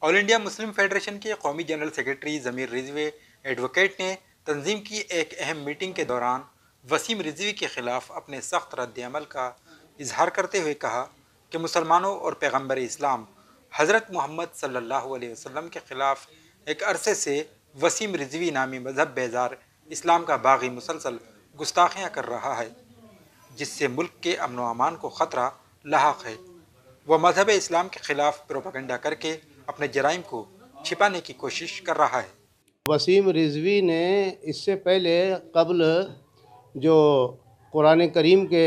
All India Muslim federation के कौमी general secretary ज़मीर Rizvi advocate ने तंजीम की एक अहम मीटिंग के दौरान वसीम रिजवी के ख़िलाफ़ अपने सख्त रद्द-ए-अमल का इजहार करते हुए कहा कि मुसलमानों और पैगम्बर इस्लाम हज़रत मोहम्मद सल्लल्लाहु अलैहि वसल्लम के ख़िलाफ़ एक अरसे से वसीम रिजवी नामी मजहब बेजार इस्लाम का बागी मुसलसल गुस्ताखियाँ कर रहा है, जिससे मुल्क के अमन व अमान को ख़तरा लाहक है। वह मजहब इस्लाम के ख़िलाफ़ प्रोपेगेंडा करके अपने जराइम को छिपाने की कोशिश कर रहा है। वसीम रिजवी ने इससे पहले कबल जो कुरान करीम के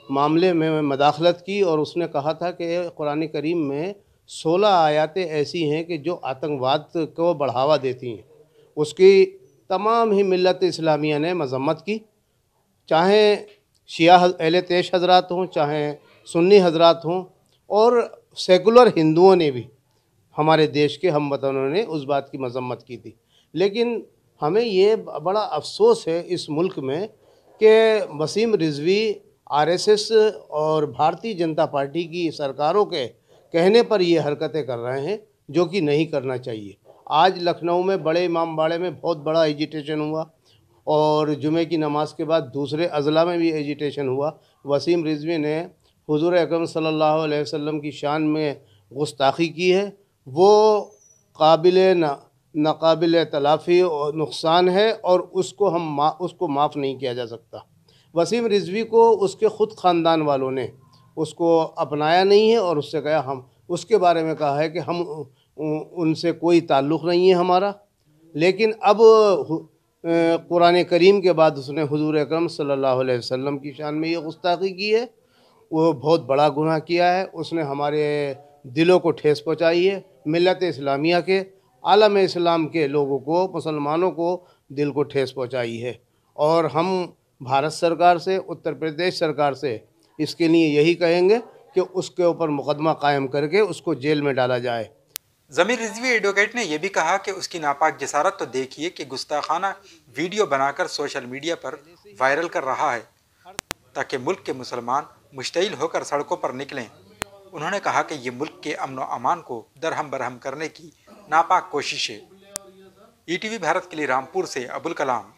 मामले में मदाखलत की और उसने कहा था कि कुरान करीम में 16 आयतें ऐसी हैं कि जो आतंकवाद को बढ़ावा देती हैं। उसकी तमाम ही मिल्लत इस्लामिया ने मजम्मत की, चाहे शिया अहले तेश हजरात हों, चाहे सुन्नी हजरात हों, और सेकुलर हिंदुओं ने भी, हमारे देश के हमवतनों ने उस बात की मजम्मत की थी। लेकिन हमें ये बड़ा अफसोस है इस मुल्क में कि वसीम रिजवी आरएसएस और भारतीय जनता पार्टी की सरकारों के कहने पर ये हरकतें कर रहे हैं, जो कि नहीं करना चाहिए। आज लखनऊ में बड़े इमामबाड़े में बहुत बड़ा एजिटेशन हुआ और जुमे की नमाज के बाद दूसरे अज़ला में भी एजिटेशन हुआ। वसीम रिजवी ने हुज़ूर अकरम सल्लल्लाहु अलैहि वसल्लम की शान में गुस्ताखी की है। वो काबिल नाकाबिल तलाफ़ी और नुकसान है और उसको माफ़ नहीं किया जा सकता। वसीम रिजवी को उसके ख़ुद ख़ानदान वालों ने उसको अपनाया नहीं है और उससे कहा, हम उसके बारे में कहा है कि हम उनसे कोई ताल्लुक़ नहीं है हमारा। लेकिन अब कुरान करीम के बाद उसने हुज़ूर अकरम सल्लल्लाहु अलैहि वसल्लम की शान में ये गुस्ताखी की है। वो बहुत बड़ा गुनाह किया है। उसने हमारे दिलों को ठेस पहुँचाई है। मिल्लत इस्लामिया के, आलम इस्लाम के लोगों को, मुसलमानों को दिल को ठेस पहुँचाई है। और हम भारत सरकार से, उत्तर प्रदेश सरकार से इसके लिए यही कहेंगे कि उसके ऊपर मुकदमा कायम करके उसको जेल में डाला जाए। ज़मीर रिजवी एडवोकेट ने यह भी कहा कि उसकी नापाक जसारत तो देखिए कि गुस्ताखाना वीडियो बनाकर सोशल मीडिया पर वायरल कर रहा है, ताकि मुल्क के मुसलमान मुश्तइल होकर सड़कों पर निकलें। उन्होंने कहा कि ये मुल्क के अमन व अमान को दरहम बरहम करने की नापाक कोशिश है। ईटीवी भारत के लिए रामपुर से अबुल कलाम।